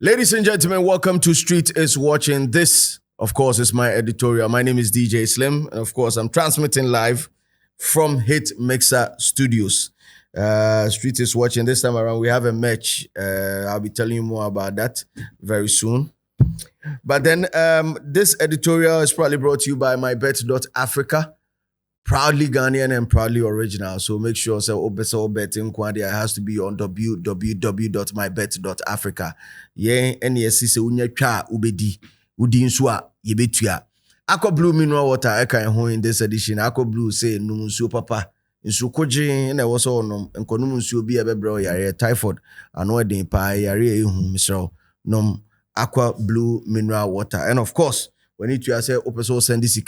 Ladies and gentlemen, welcome to Street is Watching. This, of course, is my editorial. My name is DJ Slim, and of course, I'm transmitting live from Hit Mixer Studios. Street is Watching. This time around, we have a match. I'll be telling you more about that very soon. But then, this editorial is probably brought to you by MyBet.Africa. Proudly Ghanaian and proudly original. So make sure betting has to be on www.mybet.africa. Yeah, and yes, se unya twa ubedi udi nso a yebetua. Aqua Blue mineral water eka ho in this edition. Aqua Blue say num nsuo papa. Nsuo kogin na wo so nom enkonum nsuo bi ebebro yare typhoid ano eden pa yare ehu misro nom Aqua Blue mineral water. And of course, when you say opeso send this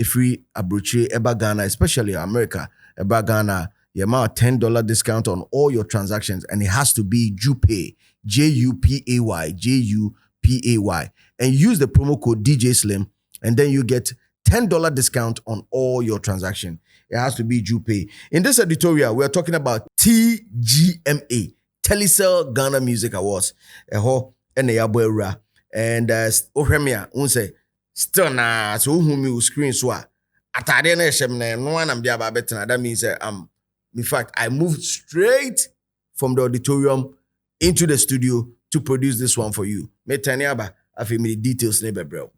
free abroche eba Ghana, especially America, eba Ghana, you amount $10 discount on all your transactions, and it has to be JUPAY, JUPAY, JUPAY, and use the promo code DJ Slim, and then you get $10 discount on all your transaction. It has to be JUPAY. In this editorial, we are talking about TGMA, Telecel Ghana Music Awards. And Ohemia unse still na so who me screen so atade na eshem na no one am dia ba betina. That means in fact I moved straight from the auditorium into the studio to produce this one for you. Me tani aba afi me details ne bebrew.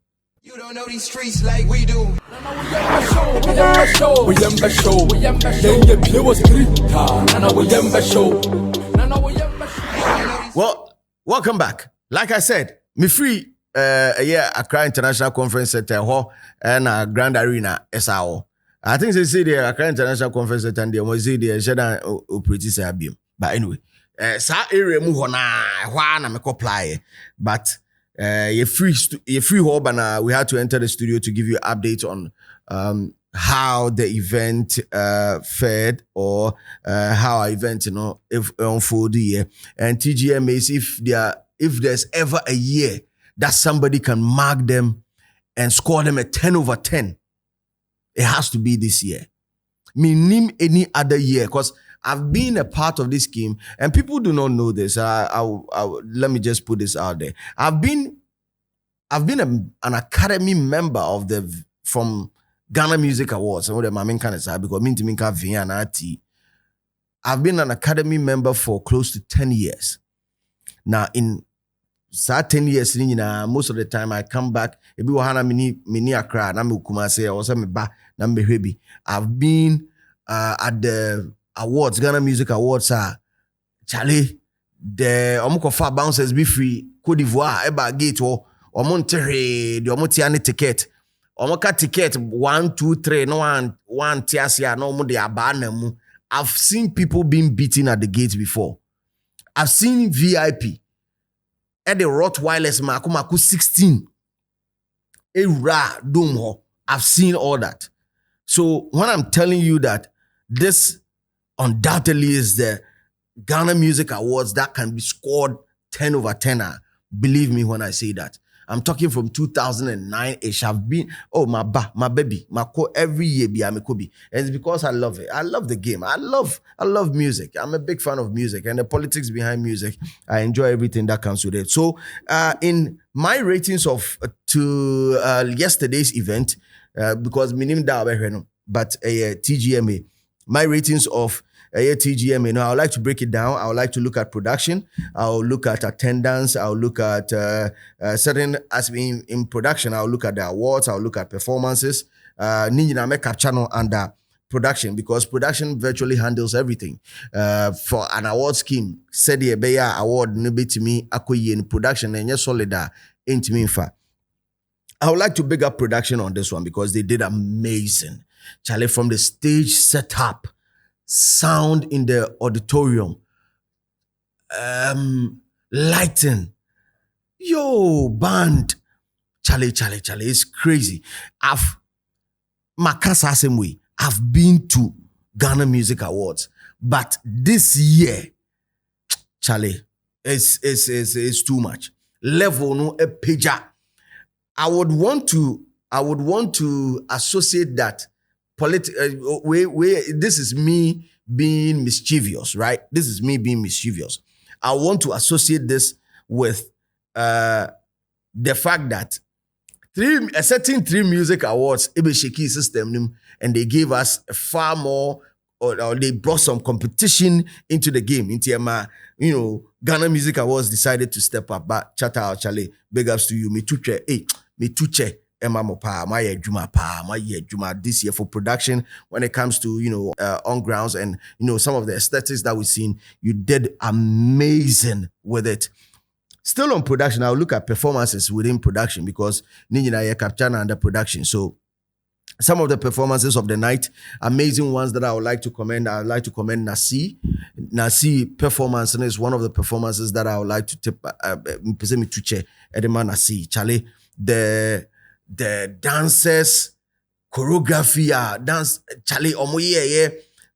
You don't know these streets like we do. Well, welcome back. Like I said, me free Accra International Conference Center and Grand Arena SAO. I think they say the Accra International Conference Center and they was the Shedan operating Sabium. But anyway, sa area mu hona na me apply. But you free hub and we had to enter the studio to give you an update on how the event fared or how our event if unfolded here. And TGM is if there's ever a year that somebody can mark them and score them a 10 over 10, it has to be this year. Me name any other year, because I've been a part of this scheme and people do not know this. Let me just put this out there. I've been an academy member of from Ghana Music Awards. Because I've been an academy member for close to 10 years. Now in 10 years, most of the time I come back. Mini Accra, na me Kumasi, or some ba na me Hwebi. I've been at the awards, Ghana Music Awards. Charlie, the Omukofa bouncers be free. Cote d'Ivoire, eba gate or Monterrey, the Omotiani ticket. Omoka ticket 1, 2, 3. No one tiasia no mo de abanemu. I've seen people being beaten at the gates before. I've seen VIP. At the Rottweilers Maku 16. I've seen all that. So when I'm telling you that this undoubtedly is the Ghana Music Awards that can be scored 10 over 10, believe me when I say that. I'm talking from 2009-ish. I've been, my baby, my co every year be and it's because I love it. I love the game. I love music. I'm a big fan of music and the politics behind music. I enjoy everything that comes with it. So in my ratings to yesterday's event, because minim da but TGMA, my ratings of TGMA. Now, I would like to break it down. I would like to look at production. I'll look at attendance. I'll look at certain aspects in production. I'll look at the awards. I'll look at performances. Ninja make up channel under production because production virtually handles everything. For an award scheme, said the Beya award nebe to me akoye in production and yes solid into me infa. I would like to big up production on this one because they did amazing. Charlie, from the stage setup, sound in the auditorium, lighting, band, Charlie, it's crazy. I've been to Ghana Music Awards, but this year, Charlie, it's too much. Level no a pager. I would want to associate that. This is me being mischievous, right? This is me being mischievous. I want to associate this with the fact that a certain three music awards, ebe shaki system, and they gave us a far more, or they brought some competition into the game. In TMA, Ghana Music Awards decided to step up. But chata out, Charlie, big ups to you. Me tuche, Emma Mopa, my Juma this year for production when it comes to, on grounds and, some of the aesthetics that we've seen. You did amazing with it. Still on production, I'll look at performances within production because Ninja capture under production. So some of the performances of the night, amazing ones that I would like to commend. I would like to commend Nasi. Nasi performance is one of the performances that I would like to tip. Nasi, Charlie, the dancers, choreography, dance, Charlie,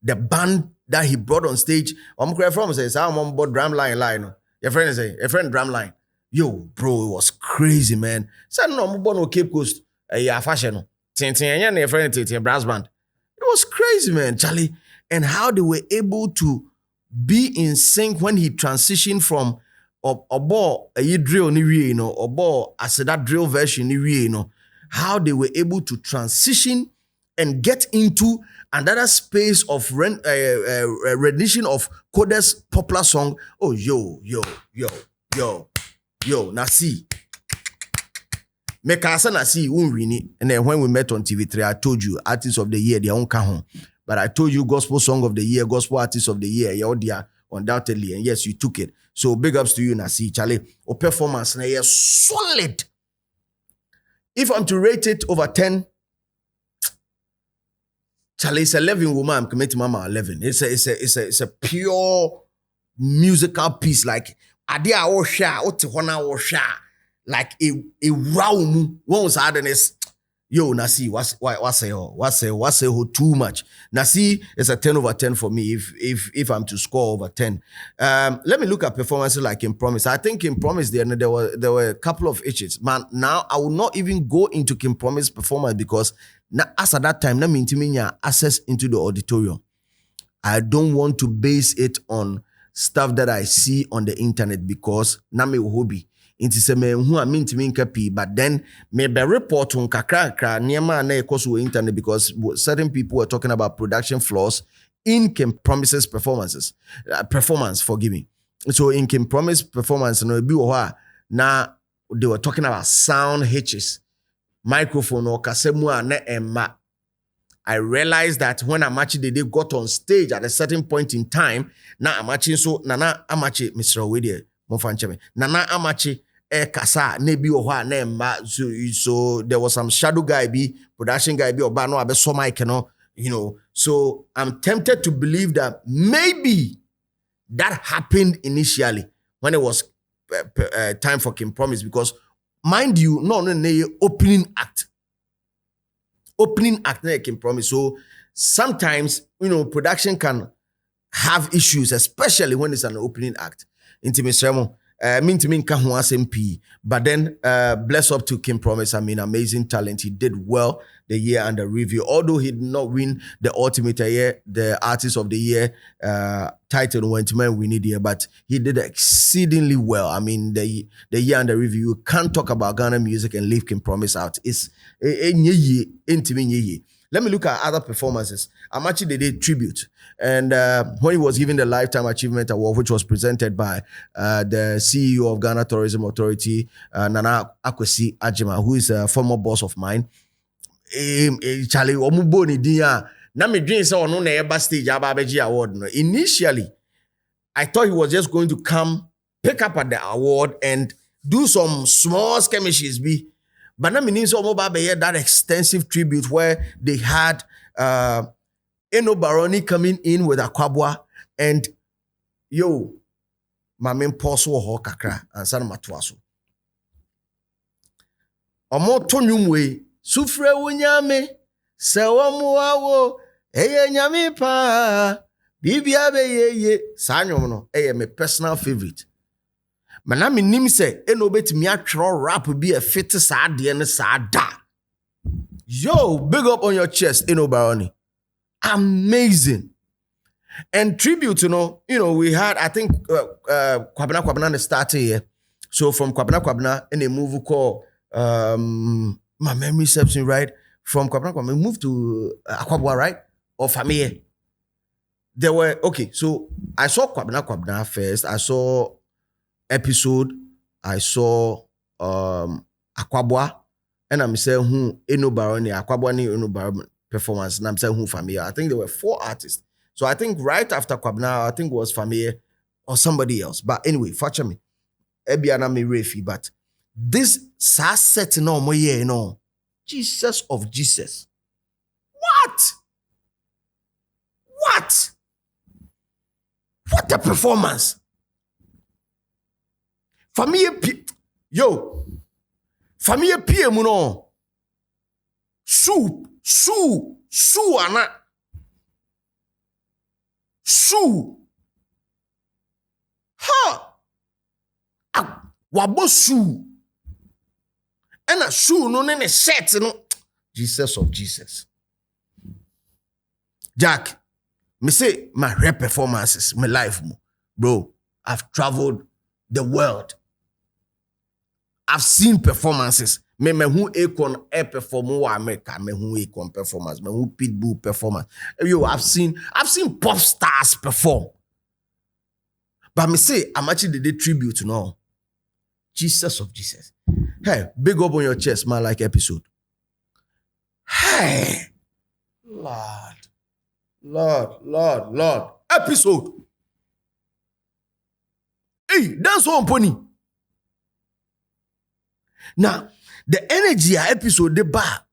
the band that he brought on stage. From says, I'm on board drum line. Your friend drum line. Yo, bro, it was crazy, man. Said no, I'm born on Cape Coast. Fashion. Brass band. It was crazy, man, Charlie. And how they were able to be in sync when he transitioned from a drill, or that drill version, how they were able to transition and get into another space of rendition of Coda's popular song. Oh, yo, Nasi. Mekasa Nasi won't win it. And then when we met on TV3, I told you, Artist of the Year, they won't come home. But I told you, Gospel Song of the Year, Gospel Artist of the Year, you're there, undoubtedly. And yes, you took it. So big ups to you, Nasi. Charlie, your performance, is solid. If I'm to rate it over 10, Charlie, it's 11 woman. I'm committing Mama 11. It's a pure musical piece. Like Adia Osha, Otihona Osha, like a wow. One was hardness. Yo, Nasi, what's too much. Nasi is a 10 over 10 for me if I'm to score over 10. Let me look at performances like In Promise. I think In Promise there were a couple of issues. Man, now I will not even go into In Promise performance because as at that time, na mintimenya access into the auditorium. I don't want to base it on stuff that I see on the internet because na me hobby. Inti se me hu a mintimi nka pi, but then me be report on kakra niema na ekoso internet because certain people were talking about production flaws in Kim Promise's performance, forgive me. So in Kim Promise performance, now they were talking about sound hitches, microphone or kasemu na emma. I realized that when Amachi they got on stage at a certain point in time, na Amachi so nana Amachi Mr. Owede Monfancheme nana Amachi kasa nebi ohwa na emma, so there was some shadow guy production guy oba no abe so mic so I'm tempted to believe that maybe that happened initially when it was time for Kim Promise because mind you no opening act na Kim Promise. So sometimes production can have issues, especially when it's an opening act. Intimisemo but then bless up to Kim Promise. I mean, amazing talent. He did well the year under review, although he did not win the ultimate year, the Artist of the Year title went to man win it here, but he did exceedingly well. I mean, the year under review, you can't talk about Ghana music and leave Kim Promise out. It's intimate. Let me look at other performances. Amachi they did tribute. And when he was given the Lifetime Achievement Award, which was presented by the CEO of Ghana Tourism Authority, Nana Akwesi Ajima, who is a former boss of mine. Charlie, omuboni dia. Na me dream say ono na Backstage award. Initially, I thought he was just going to come, pick up at the award and do some small skirmishes. But now meaning so that extensive tribute where they had Eno Baroni coming in with Akwabwa and yo, my main poso ho kakra and san matuaso. Omo tonyumwe sufre wunyame se wamuawo eye nyame pa bibia be ye sanyom no eye my personal favorite. Mana me nim se eno betimi atwero rap bi a fit sa de ne sa da. Yo, big up on your chest, Eno Baroni. Amazing. And tribute, we had, I think, Kwabena started here. So from Kwabena in a movie called my memory serves me right. From Kwabena we moved to Akwabwa, right? Or Famille. There were so I saw Kwabena first. I saw episode. I saw Akwabwa, and I'm saying who Eno Baroni, Akwabwa ni Eno Baron performance, and I'm saying who Famille. I think there were 4 artists. So I think right after Kwabena, I think it was Famille or somebody else. But anyway, fetch me. Ebiana me refi, but this set no more year no. Jesus of Jesus. What a performance. Famille PM no. Su ana. Su. Ha. Wabo shoe. And a shoe no nene shirt no. Jesus of Jesus. Jack, me say my rap performances, my life, bro. I've traveled the world. I've seen performances. Me who Akon air perform America. Me who Akon performance. Me who Pitbull performance. Yo, I've seen pop stars perform. But me say I'm actually the tribute no. Jesus of Jesus. Hey, big up on your chest, man, like episode. Hey, Lord. Episode. Hey, that's one pony. Now, the energy episode, the bar,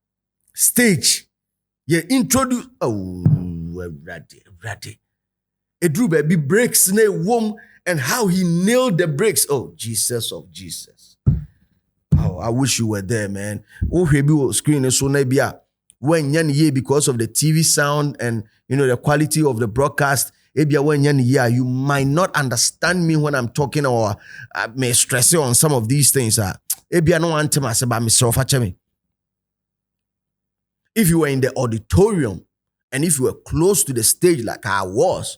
stage, you introduce, ready. It drew baby breaks in a womb and how he nailed the breaks. Oh, Jesus of Jesus. Oh, I wish you were there, man. Oh, maybe screen is so maybe when ye because of the TV sound and the quality of the broadcast. When you might not understand me when I'm talking or may stress on some of these things. If you were in the auditorium and if you were close to the stage like I was,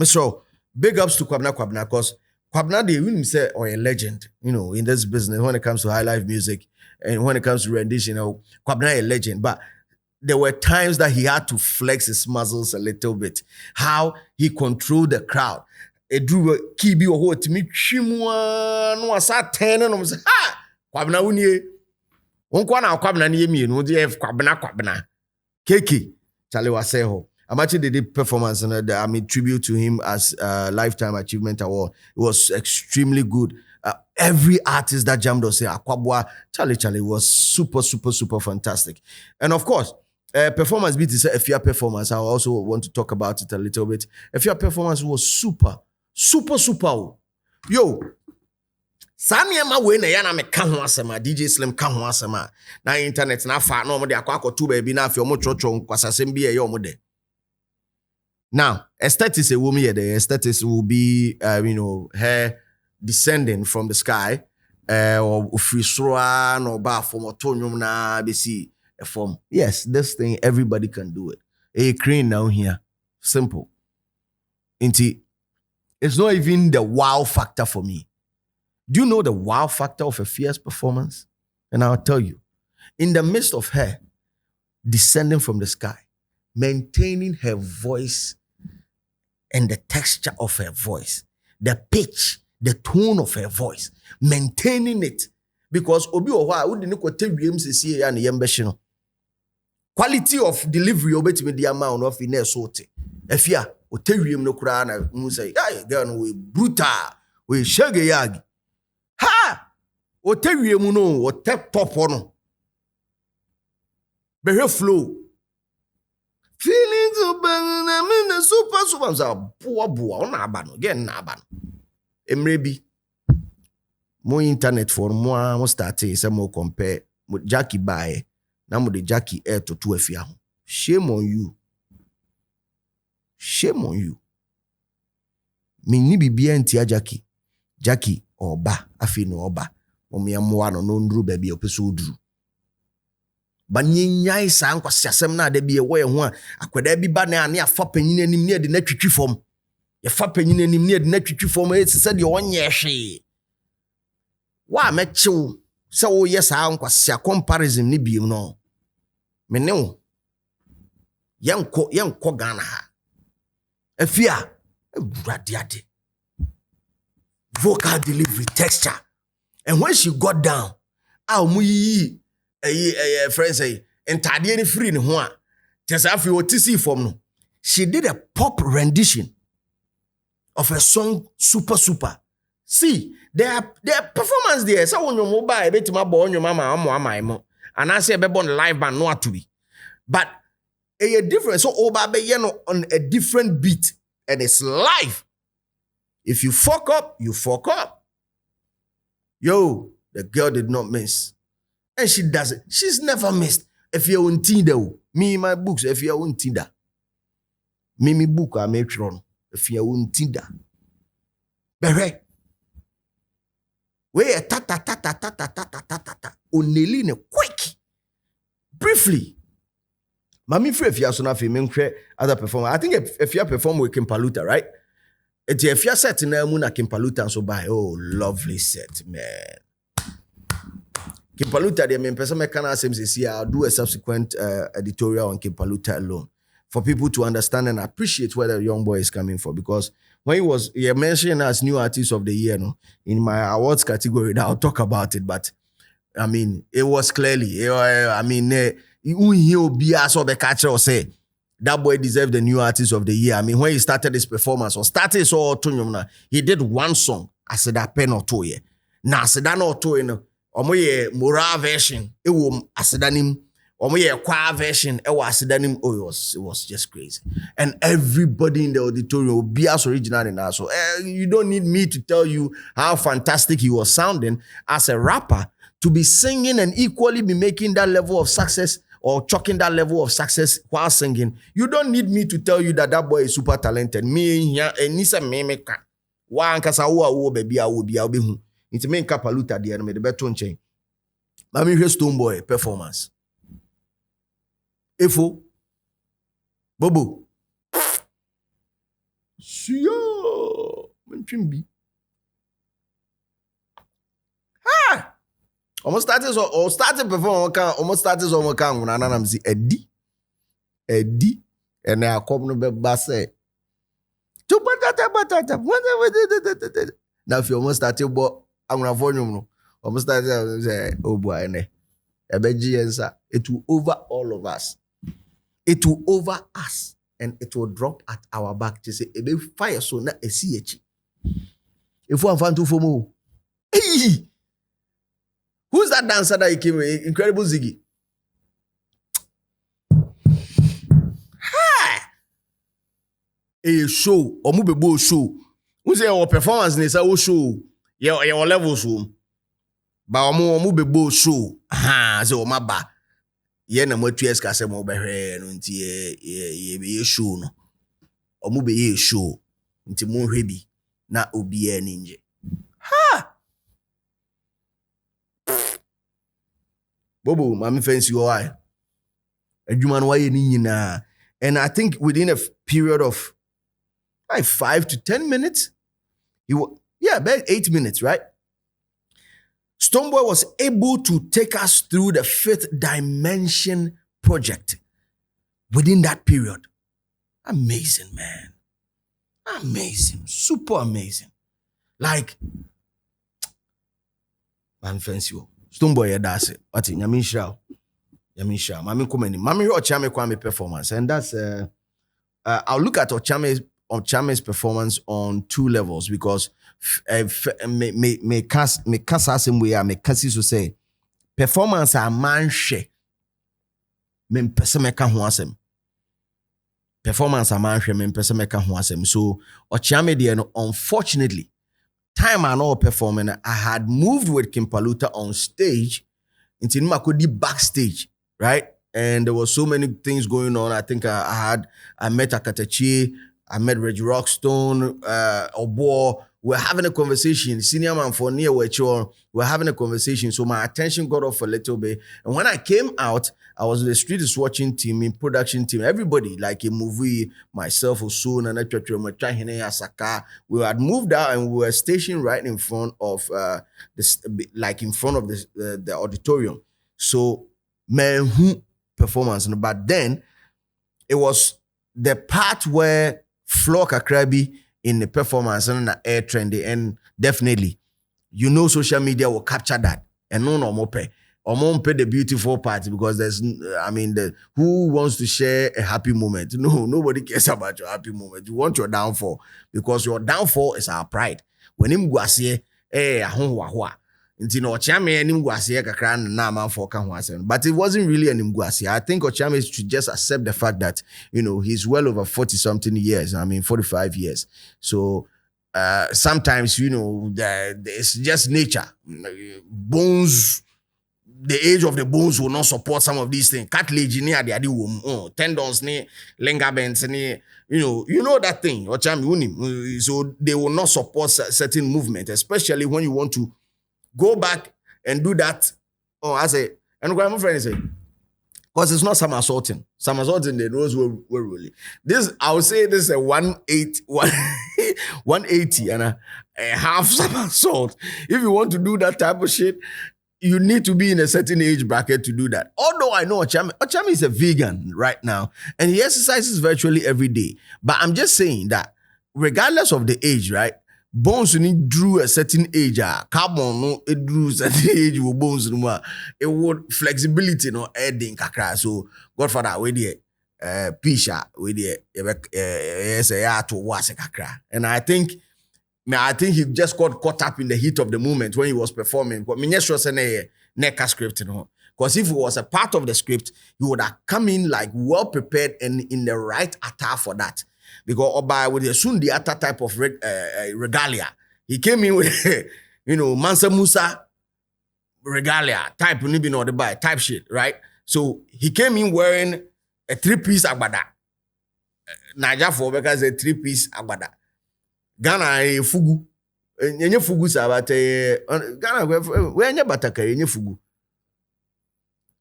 so big ups to Kwabena because Kwabena they wouldn't say or a legend, in this business when it comes to high life music and when it comes to rendition, Kwabena a legend. But there were times that he had to flex his muscles a little bit. How he controlled the crowd. It drew a kibi or to me. No, I sat 10 and I was Kwabena unye. Unkwana Kwabena ni mi no dey Kwabena. Keke. Charlie Waseho. I'm actually did performance and tribute to him as Lifetime Achievement Award. It was extremely good. Every artist that jammed us here, Akwabwa, Charlie was super fantastic. And of course, performance beat is Efia performance. I also want to talk about it a little bit. Efia performance was super. Yo, Sanyama we na yana me ka ho asema DJ Slim ka ho asema na internet na fa na omode akwakoto baby na afi omo chocho nkwasasem bi ye omode. Now, aesthetics a woman here. The aesthetics will be hair descending from the sky or free swan or bar from autonomous na bc form. Yes, this thing everybody can do it. A crane down here. Simple. It's not even the wow factor for me. Do you know the wow factor of a fierce performance? And I'll tell you. In the midst of her descending from the sky, maintaining her voice and the texture of her voice, the pitch, the tone of her voice, maintaining it. Because obi owa we didn't go tell you MCC and yembeshino. Quality of delivery obetime the amount of in sote. Efia o tell you no kura na mu say, "Hey, girl we brutal, we shege yagi." Ha! O tell you no, o tap top no. Be flow. Feelings of bang, super. Boa, on abano, again nabano. Maybe more internet for more start some more compare with Jackie buy. Now the Jackie air to 2 Efia. Shame on you. Me ni bibi antia Jackie oba afi no oba. Omi amwa no ndru baby opeso udru. Ba nyanyai sa nkwasiasem na da bi e wo ye ho a akwada bi ba na ane afa panyin anim ne de na twitwi fom Ye fa panyin anim ne de na twitwi form e se de onye hwe. Wa mechew se wo yes a nkwase comparison ni biem no. Me ne wo. Yenko Ghana ha. Efia ade. Vocal delivery, texture. And when she got down, friends say, entade ni free ni ho a. Tesa afi otisi form no. She did a pop rendition of a song super. See, their performance there. So when you mobile, betima bo on your mama amo. And I say be born live band no to be. But a different so oba be on a different beat and it's live. If you fuck up, you fuck up. Yo, the girl did not miss. And she does it. She's never missed. If you untinda, me in my books, if you untinda. Me book I make run. If you untinda. Bere. We ta. Oneline quick. Briefly. Mami free Efia so na fi me nhwe other performer. I think Efia perform with Kimpaluta, right? It's Efia set na mu na Kimpaluta so by. Oh, lovely set, man. Kimpaluta de me person me can asem say I'll do a subsequent editorial on Kimpaluta alone for people to understand and appreciate where the young boy is coming from, because when he mentioned as new artist of the year, no, in my awards category, I'll talk about it, but I mean, it was clearly, that boy deserved the new artist of the year. I mean, when he started his performance, he did one song. I said that pen or two, yeah. Now, I said that no two, you know. Moral version, it was Asidanim, choir version, it was Asidanim. Oh, it was just crazy. And everybody in the auditorium will be as original in us. So you don't need me to tell you how fantastic he was sounding as a rapper, to be singing and equally be making that level of success or chalking that level of success while singing. You don't need me to tell you that boy is super talented. Me here, and Nisa Memeka. One Kasawa, baby, I will be hu. It's main Kapaluta, the enemy, the better chain. Mami here Stone Boy performance. Efo. Bobo. Siyo. Menchimbi. Ha! Almost started perform almost started on can when I'm see Eddie. And I come no be basse. Now if you almost started but I'm gonna volume no. Almost started say oh boy ne. It will over all of us. It will over us and it will drop at our back to say ebe fire so na esi. If one fan to fomo. Hey! Who's that dancer that he came with? Incredible Ziggy. Hi! A show, or move show. Who's your performance in this show? Your level show. But move show. Ha, so my ba. Ye na mo tues ka se mo be hwe no nti ye show no. Or move ye show. Nti mo hwe bi na obi e ninje. Ha! Bobo, mami fancy why? Adwuma no waye ni nyina. And I think within a period of like 5 to 10 minutes, about 8 minutes, right? Stoneboy was able to take us through the 5th dimension project within that period. Amazing, man. Amazing. Super amazing. Like, man fancy wo. Stoneboy that's it. What in Yamisha? Mami komeni. Mami Ochame Kwame performance. And that's I'll look at Ochame's performance on 2 levels, because me kasa same way me kasi so say performance a manhwe me mpese meka ho asem. Performance a manhwe me mpese meka ho asem. So Ochame there no, unfortunately, time I know performing, I had moved with Kimpaluta on stage into Makodi Backstage, right? And there was so many things going on. I think I met Akatechi, I met Reggie Rockstone, Obo, we're having a conversation. Senior man for near we're having a conversation. So my attention got off a little bit. And when I came out, I was in the street is watching team, in production team, everybody, like a movie, myself, Osun, and Saka. We had moved out and we were stationed right in front of this, like in front of the auditorium. So man, performance. But then it was the part where floor kakrabi in the performance and the air trendy, and definitely, social media will capture that. And no more pay. Or more pay the beautiful part because who wants to share a happy moment? No, nobody cares about your happy moment. You want your downfall because your downfall is our pride. When him guasie, but it wasn't really an imguasi. I think Ochame should just accept the fact that, he's well over 40 something years. 45 years. So sometimes, it's just nature. Bones, the age of the bones will not support some of these things. Cartilage, tendons, ligaments, you know that thing. Ochame, so they will not support certain movement, especially when you want to go back and do that. Oh, I say, and my friend say, because it's not somersaulting. Somersaulting, the nose will really. This, I would say this is a 180 and a half somersault. If you want to do that type of shit, you need to be in a certain age bracket to do that. Although I know Ochame is a vegan right now, and he exercises virtually every day. But I'm just saying that regardless of the age, right? Bones drew a certain age, carbon no, it drew a certain age with bones no, it would flexibility no adding kakra. So Godfather we the pisha we the to was kakra. And I think he just got caught up in the heat of the moment when he was performing. But me sure say neck script because if it was a part of the script, he would have come in like well prepared and in the right attire for that. Because Oba with the Sundiata type of regalia, he came in with Mansa Musa regalia type type shit, right? So he came in wearing a 3-piece agbada. Naija for because a 3-piece agbada. Ghana a fugu, enye fugu sabate. Ghana we enye bataka enye fugu.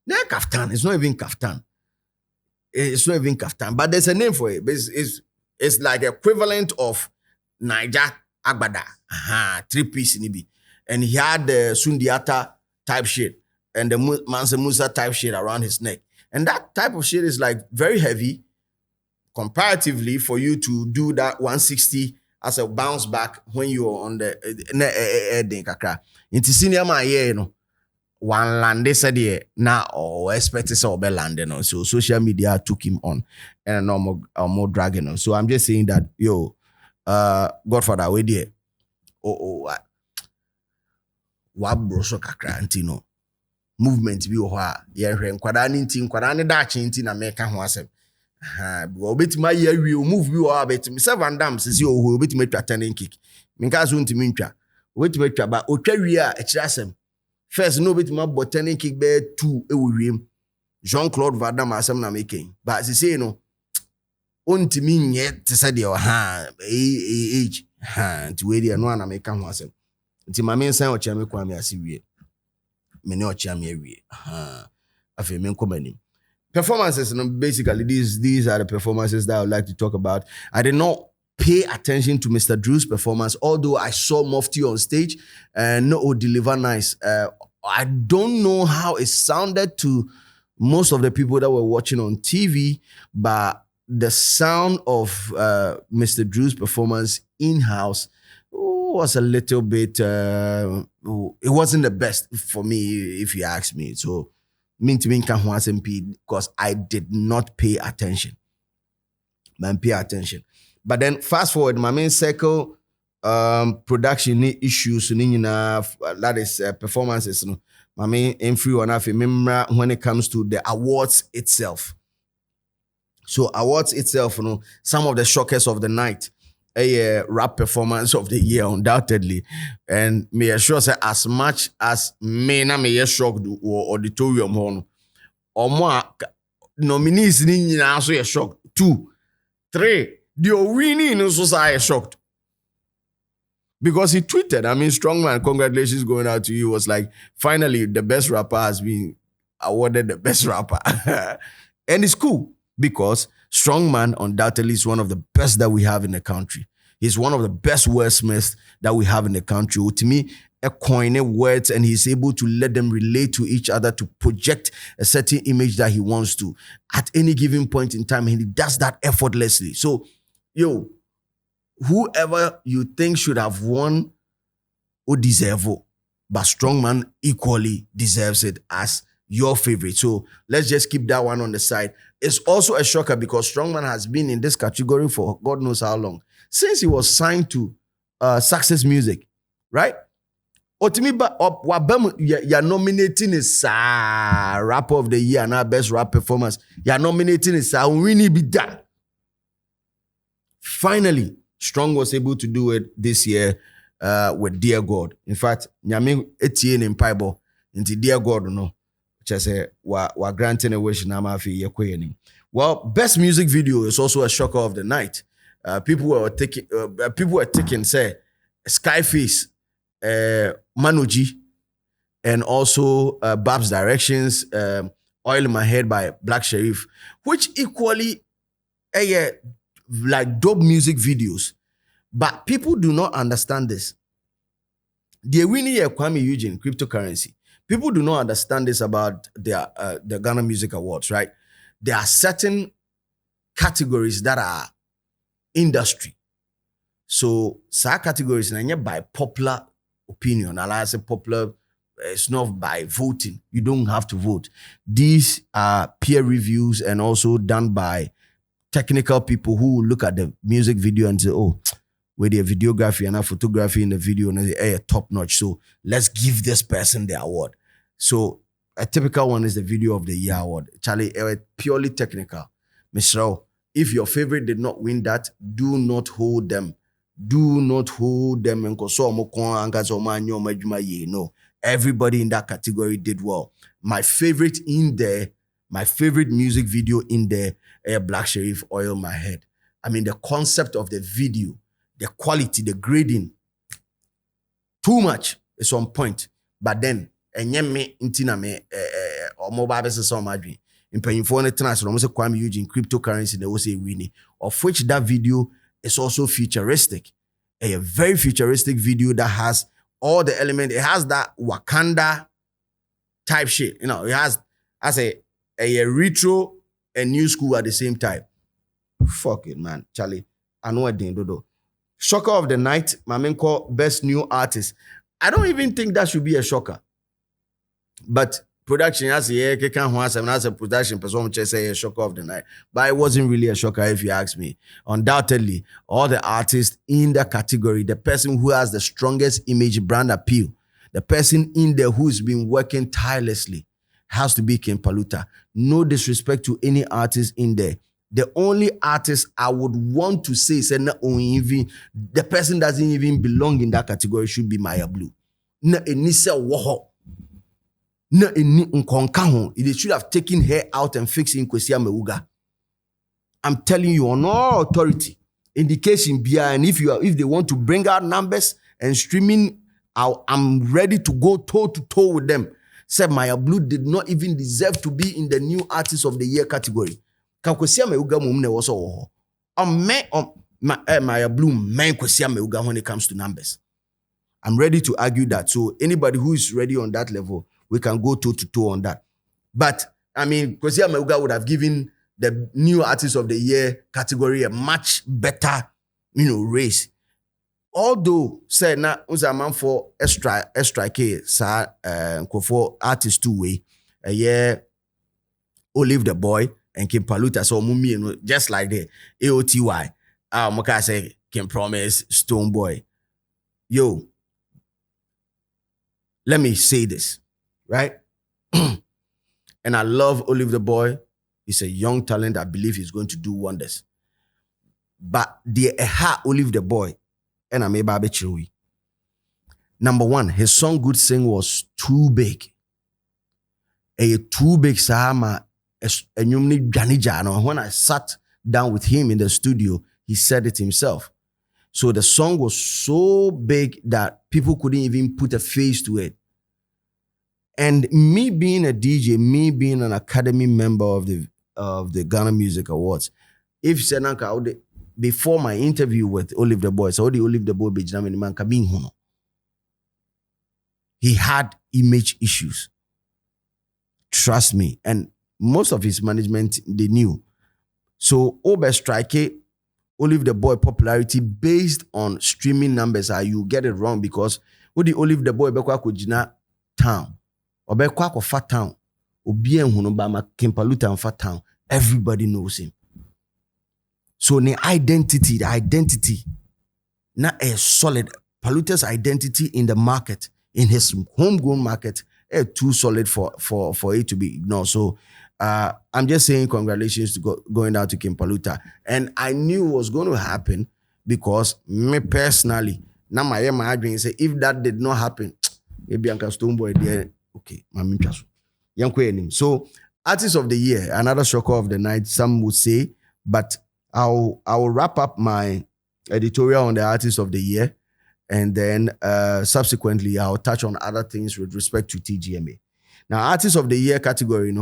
Ne kaftan, it's not even kaftan. It's not even kaftan, but there's a name for it. It's like equivalent of Naija Agbada. 3-piece nibi. And he had the Sundiata type shit and the Mansa Musa type shit around his neck. And that type of shit is like very heavy comparatively for you to do that 160 as a bounce back when you're on the kakra. Inti senior man one lande said na or expect so be landing. So social media took him on and no more dragging. So I'm just saying that Godfather we there. What broso kakra antino movement bi ho a ye hwe nkwada ne da chinti na meka ho asem. Obetima ye wi move bi o abetim seven dams si o obetima twa turning kick. Minka so ntimi ntwa. Obetima twa ba otwa wi a e kira asem. First, no bit my botanic kick bear 2 ewim. Jean-Claude Van Damme asem na making. But she say onti mi yet to say the age to we the no na make am asem. Nti ma men san ocha me kwa me ase wie. Me ne ocha me wie. Afi men komani. Performances, basically these are the performances that I would like to talk about. I did not pay attention to Mr. Drew's performance, although I saw Mufti on stage and deliver nice. I don't know how it sounded to most of the people that were watching on TV, but the sound of Mr. Drew's performance in-house was a little bit, it wasn't the best for me, if you ask me. So, because I did not pay attention. Pay attention. But then fast forward, my main circle production issues, that is performances. My main influence remember when it comes to the awards itself. So awards itself, some of the shockers of the night, a rap performance of the year, undoubtedly. And me assure say as much as me shocked or auditorium or more nominees also a shocked. 2, 3. The winning is also shocked. Because he tweeted, I mean, Strongman, congratulations going out to you. It was like, finally, the best rapper has been awarded the best rapper. And it's cool because Strongman undoubtedly is one of the best that we have in the country. He's one of the best wordsmiths that we have in the country. To me, a coining words, and he's able to let them relate to each other to project a certain image that he wants to at any given point in time. And he does that effortlessly. So, whoever you think should have won or deserve it, but Strongman equally deserves it as your favorite. So let's just keep that one on the side. It's also a shocker because Strongman has been in this category for God knows how long. Since he was signed to Success Music, right? Otimiba wabam you're nominating is rapper of the year and our best rap performance. You're nominating is really be done. Finally, Strong was able to do it this year with Dear God. In fact, nyame etie in Bible into Dear God no. Which I say wa granting a wish na ma fi ye. Well, best music video is also a shocker of the night. People were taking say Skyface, Manoji, and also Bab's Directions, Oil in My Head by Black Sherif, which equally like dope music videos. But people do not understand this. They're winning a Kwame Eugene cryptocurrency. People do not understand this about the Ghana Music Awards, right? There are certain categories that are industry. So, some categories are by popular opinion. I say popular, it's not by voting. You don't have to vote. These are peer reviews and also done by technical people who look at the music video and say, oh, with the videography and photography in the video, and they say, top notch. So let's give this person the award. So a typical one is the Video of the Year award. Charlie, purely technical. Mr. If your favorite did not win that, do not hold them. Do not hold them. No, everybody in that category did well. My favorite in there, my favorite music video in there, Black Sherif, Oil My Head. I mean, the concept of the video, the quality, the grading, too much is on point. But then, me intina me or mobile business on my dream. In paying for the transfer, almost Kwame Eugene cryptocurrency, they will say winning, of which that video is also futuristic. A very futuristic video that has all the elements. It has that Wakanda type shit. You know, it has as a retro and new school at the same time. Fuck it, man. Charlie, I know what they do. Shocker of the night, my man called best new artist. I don't even think that should be a shocker. But production has a production person say a shocker of the night. But it wasn't really a shocker if you ask me. Undoubtedly, all the artists in the category, the person who has the strongest image brand appeal, the person in there who's been working tirelessly has to be King Paluta. No disrespect to any artist in there. The only artist I would want to say, the person doesn't even belong in that category should be Maya Blue. They should have taken her out and fixed in Kwesia Mewuga. I'm telling you, on all authority, indication behind, if they want to bring out numbers and streaming, I'm ready to go toe to toe with them. Said Maya Blue did not even deserve to be in the new artist of the year category. Kwesia Mewuga mumne was all. Maya Blue man Kwesia Mewuga when it comes to numbers. I'm ready to argue that. So anybody who is ready on that level, we can go toe to toe on that. But I mean, Kwesia Mewuga would have given the new artist of the year category a much better, race. Although say na man for extra K for artist two way a year Olive the Boy and Kim Paluta so mummy just like the AOTY. Moka say Kim Promise Stone Boy. Yo, let me say this, right? And I love Olive the Boy. He's a young talent. I believe he's going to do wonders. But the Olive the Boy and I'm able to number one, his song Good Sing was too big. Too big, Sahama. When I sat down with him in the studio, he said it himself. So the song was so big that people couldn't even put a face to it. And me being a DJ, me being an academy member of the Ghana Music Awards, if Senanka before my interview with Olive the Boy, so the Olive the Boy he had image issues. Trust me. And most of his management, they knew. So Obe strike Olive the Boy popularity based on streaming numbers, you get it wrong because the Olive the Boy bekwa kujina town. Obekwa ko fat town. Obi enhunu ba ma Kimpaluta fat town. Everybody knows him. So the identity na a solid. Paluta's identity in the market, in his homegrown market, too solid for it to be ignored. So I'm just saying congratulations to going down to Kimpaluta. And I knew it was going to happen because me personally, now my dream say if that did not happen, maybe Uncle Stoneboy there. Okay, so artist of the year, another shocker of the night, some would say, but I will wrap up my editorial on the artist of the year, and then subsequently I'll touch on other things with respect to TGMA. Now, artist of the year category,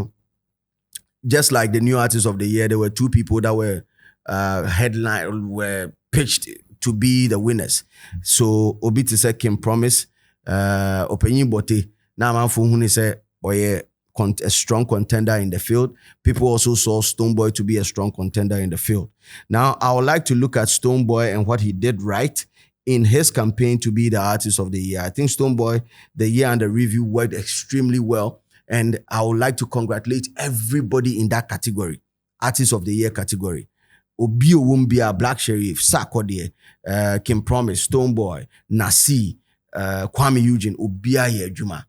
just like the new artist of the year, there were two people that were were pitched to be the winners. So Obiti said Kim Promise, Openyin Bote. Now man for who say a strong contender in the field. People also saw Stoneboy to be a strong contender in the field. Now, I would like to look at Stoneboy and what he did right in his campaign to be the artist of the year. I think Stoneboy, the year under review, worked extremely well. And I would like to congratulate everybody in that category, artist of the year category. Obi Owumbia, Black Sheriff, Sarkodie, Kim Promise, Stoneboy, Nasi, Kwame Eugene, Obia Yejuma.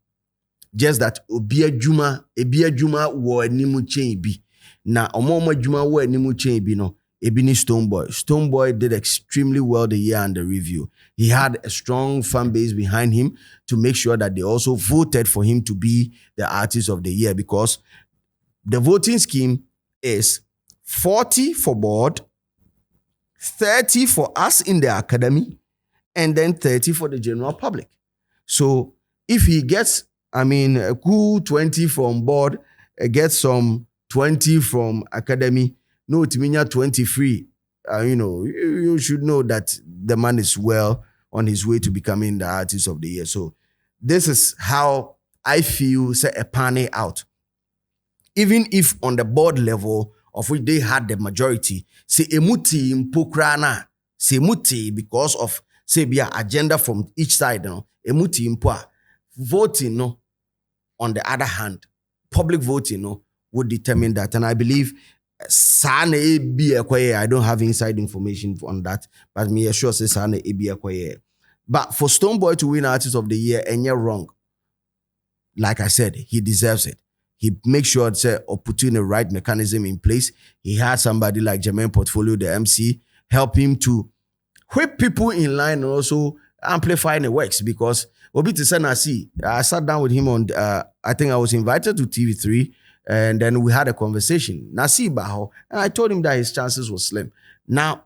Just that Obia Juma wo animu chain bi. Na omo Juma wo animu chain bi no. Ebini Stoneboy. Stoneboy did extremely well the year under review. He had a strong fan base behind him to make sure that they also voted for him to be the artist of the year, because the voting scheme is 40 for board, 30 for us in the academy, and then 30 for the general public. So if he gets, a cool 20 from board, gets some 20 from academy, no, it means 20 free. You should know that the man is well on his way to becoming the artist of the year. So this is how I feel, say, a panel out. Even if on the board level, of which they had the majority, say emuti impokrana, say muti because of say be a agenda from each side, emuti impwa. Voting, on the other hand, public voting, would determine that. And I believe I don't have inside information on that, but me sure say Sane Ebi. But for Stoneboy to win Artist of the Year, and you're wrong. Like I said, he deserves it. He makes sure or putting the right mechanism in place. He had somebody like Jermaine Portfolio, the MC, help him to whip people in line and also amplify the works, because Obiti Senasi, I sat down with him on, I think I was invited to TV3, and then we had a conversation. Nasi Baho, and I told him that his chances were slim. Now,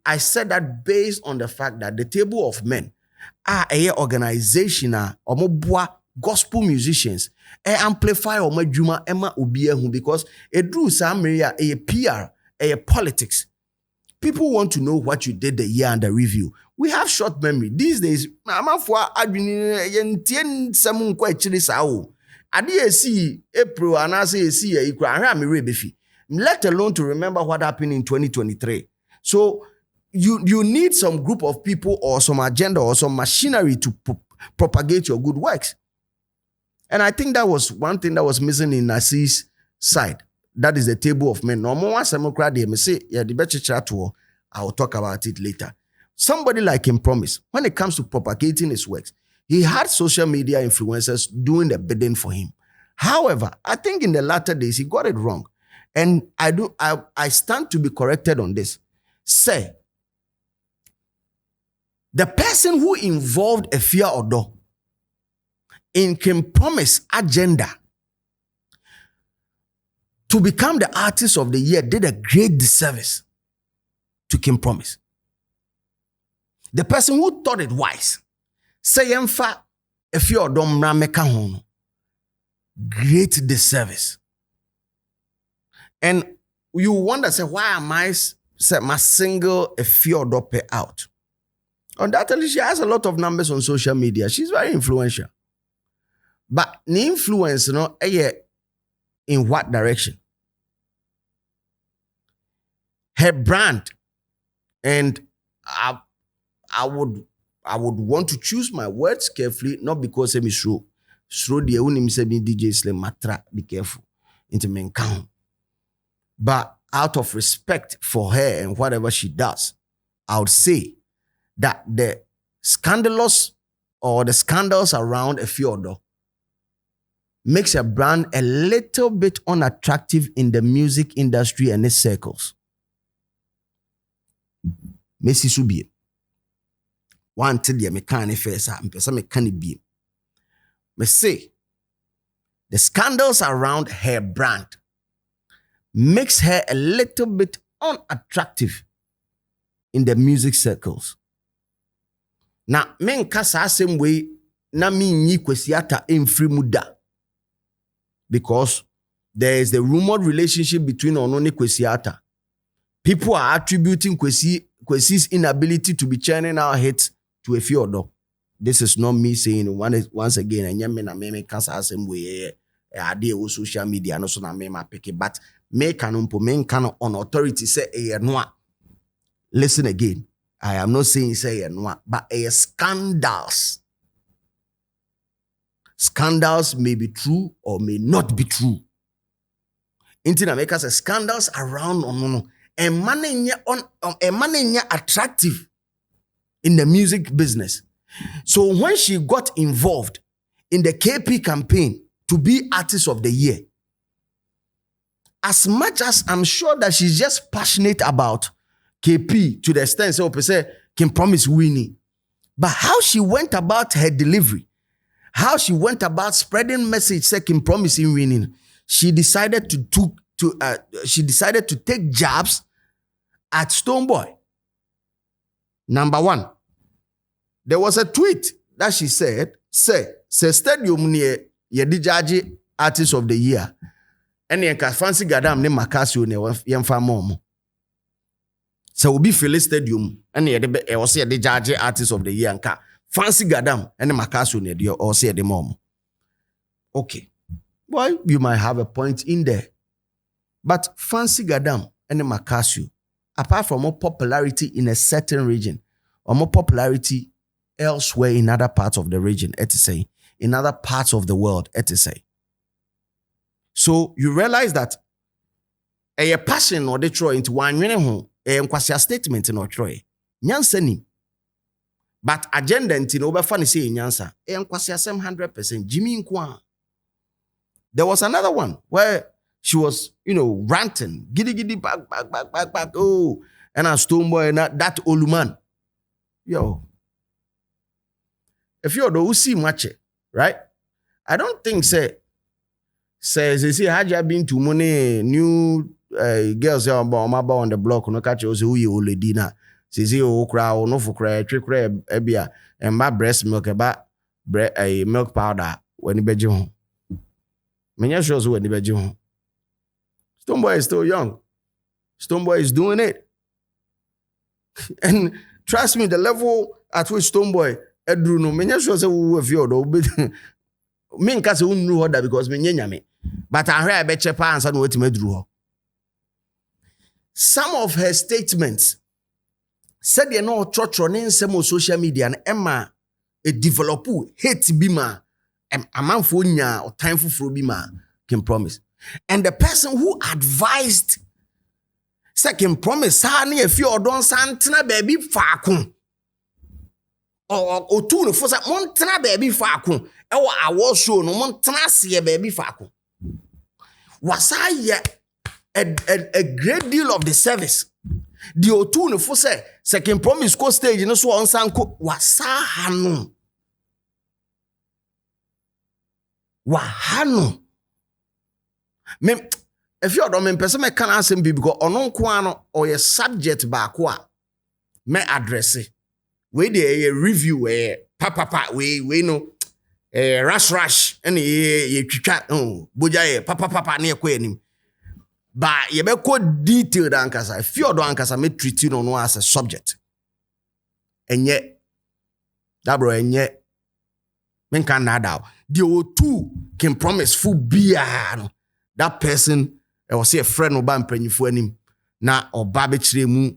I said that based on the fact that the Table of Men are a organization, gospel musicians, amplify or juma Emma Ubiehu, because it drew some area a PR, a politics. People want to know what you did the year under review. We have short memory. These days, I'm for adwin some quite chili sao. I see April and I see let alone to remember what happened in 2023. So you need some group of people or some agenda or some machinery to propagate your good works. And I think that was one thing that was missing in Nasi's side. That is the Table of Men. No more say, yeah, the better chat to I will talk about it later. Somebody like him Promise, when it comes to propagating his works, he had social media influencers doing the bidding for him. However, I think in the latter days, he got it wrong. And I stand to be corrected on this. Say, the person who involved Efia Odo in Kim Promise agenda to become the artist of the year did a great disservice to Kim Promise. The person who thought it wise, say Efia Odo mmra meka ho no, great disservice. And you wonder, say, why am I say my single Efia Odo pay out? Undoubtedly, she has a lot of numbers on social media. She's very influential. But the influence, in what direction? Her brand, and I would want to choose my words carefully, not because I'm slow. Slow the unim say DJ Slim Matra, be careful. Into men count. But out of respect for her and whatever she does, I would say that the scandals around Efia Odo makes a brand a little bit unattractive in the music industry and its circles. Messi Subi. One till the mechanic face, I'm person mechanic be. Me say the scandals around her brand makes her a little bit unattractive in the music circles. Now, men kasa same way na mi nyi kwesiata emfri muda. Because there is the rumored relationship between Onone Kwesiata. People are attributing Kwesi's inability to be churning out hits to Efia Odo. This is not me saying once again, and yet me kasa same way ade o social media no so na me ma pick it, but me kanumpo me kan on authority say no. Listen again. I am not saying say no, but scandals. Scandals may be true or may not be true. Inti na make us scandals around on and money attractive in the music business. So when she got involved in the KP campaign to be Artist of the Year, as much as I'm sure that she's just passionate about KP to the extent so say can promise winning, but how she went about her delivery, how she went about spreading message second promising winning, she decided to take jabs at Stonebwoy. Number one, there was a tweet that she said, say stadium near Yedijaji Artist of the Year. And yenka fancy gadam ne makasio ne yemfa mom. So we be Philly Stadium and ye also the judge Artist of the Year nka fancy gadam and makasio ne dio or say the mom. Okay. Well, you might have a point in there. But fancy gadam and makasio, apart from more popularity in a certain region or more popularity elsewhere in other parts of the region, in other parts of the world, So you realize that a passion or the Troy into one home, a statement in or Troy. Nyansani. But agenda into over funny say Nyansa, a 100%. Jimmy Nkwa. There was another one where she was, ranting, giddy, back. Oh, and a Stonebwoy and that old man. Yo. If you're the see much, right? I don't think says they say had you been to money new girls on the block no catch us who you lady na say o kra no for kra twe kra ebia and my breast milk about milk powder when beji ho menya sure so when beji ho. Stonebwoy is still young. Stonebwoy is doing it. And trust me, the level at which Stonebwoy edru no menya sure say we Efia Odo me nka se unru ho da because me nyanyame. But I heard beche pa ansa no wetima duru ho. Some of her statements said they no trotro ne nsem on social media na emma e develop hate bi ma amanfo nya o time fufuro bi ma can promise. And the person who advised second promise ha na Efia Odo santena baby faako o tu no for sa montena baby faako ewo awo show no montena se baby faako was I a great deal of the service. The O2 no for say second promise co stage no so on sanko was hanu. Wahanu. Me if you don't mean person me can answer be because onon ko ano or your subject back wa me address it. we dey review papa we no rush and ye twitwa boja ye papa na ekọ anim. Ba ye be ko detailed ankasa Efia Odo ankasa me treat you no as a subject. Enye that bro enye men can nada. The O2 can promise full bia no. That person was say a friend oba mpanyifo anim na oba be kire mu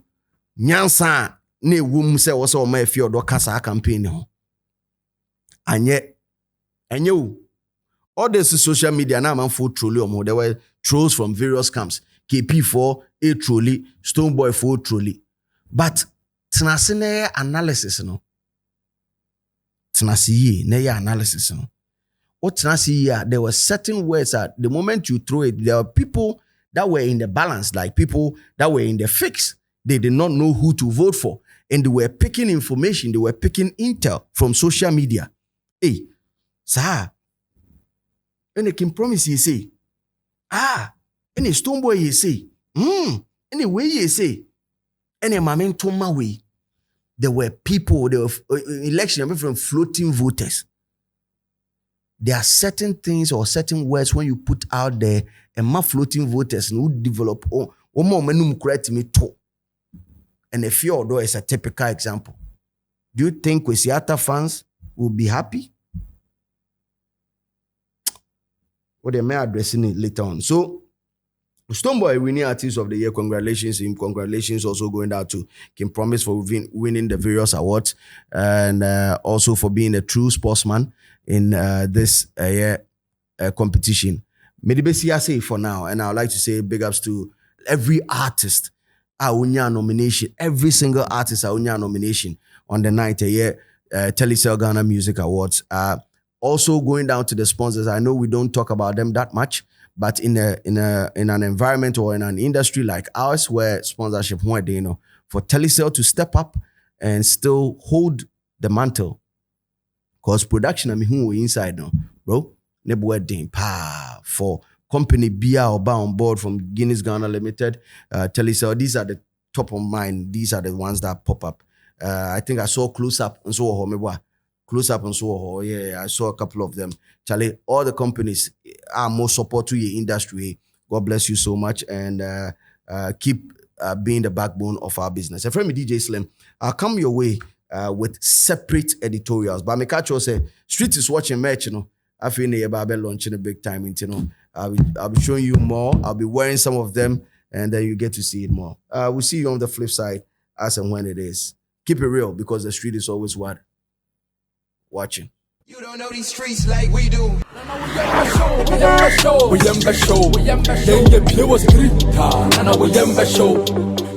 nyansa na ewum se wo se o ma Efia Odo kasa campaign ho. Enye all this social media now man for trolley omo. There were trolls from various camps. KP for a trolley, Stoneboy for trolley. But tenase analysis no. Tenase ne analysis no. What tenase there were certain words that the moment you throw it, there are people that were in the balance, like people that were in the fix. They did not know who to vote for. And they were picking information, they were picking intel from social media. Hey, sir. And they can promise you say, any Stoneboy you say, any way you say, any momentum way. There were people, there were election from floating voters. There are certain things or certain words when you put out there, and my floating voters who develop more menum correct me too. And Efia Odo is a typical example. Do you think Kwesiata fans will be happy? Well, they may addressing it later on. So, Stoneboy winning Artist of the Year. Congratulations him. Congratulations also going out to Kim Promise for winning the various awards and also for being a true sportsman in this competition. Medibesi I say for now, and I would like to say big ups to every artist. Unya nomination. Every single artist Unya nomination on the night Telecel Ghana Music Awards. Also going down to the sponsors. I know we don't talk about them that much, but in an environment or in an industry like ours where sponsorship for Telecel to step up and still hold the mantle. Cause production who inside now, bro. For company Bia or on board from Guinness Ghana Limited, Telecel. These are the top of mind. These are the ones that pop up. I think I saw Close Up and so Close Up and so yeah, I saw a couple of them. Charlie, all the companies are more support to your industry. God bless you so much and keep being the backbone of our business. A friend me DJ Slim, I'll come your way with separate editorials. But me catch you say, Street is watching match, I feel near Babel launching a big time, I'll be showing you more. I'll be wearing some of them, and then you get to see it more. We'll see you on the flip side as and when it is. Keep it real because the street is always watching. You don't know these streets like we do. We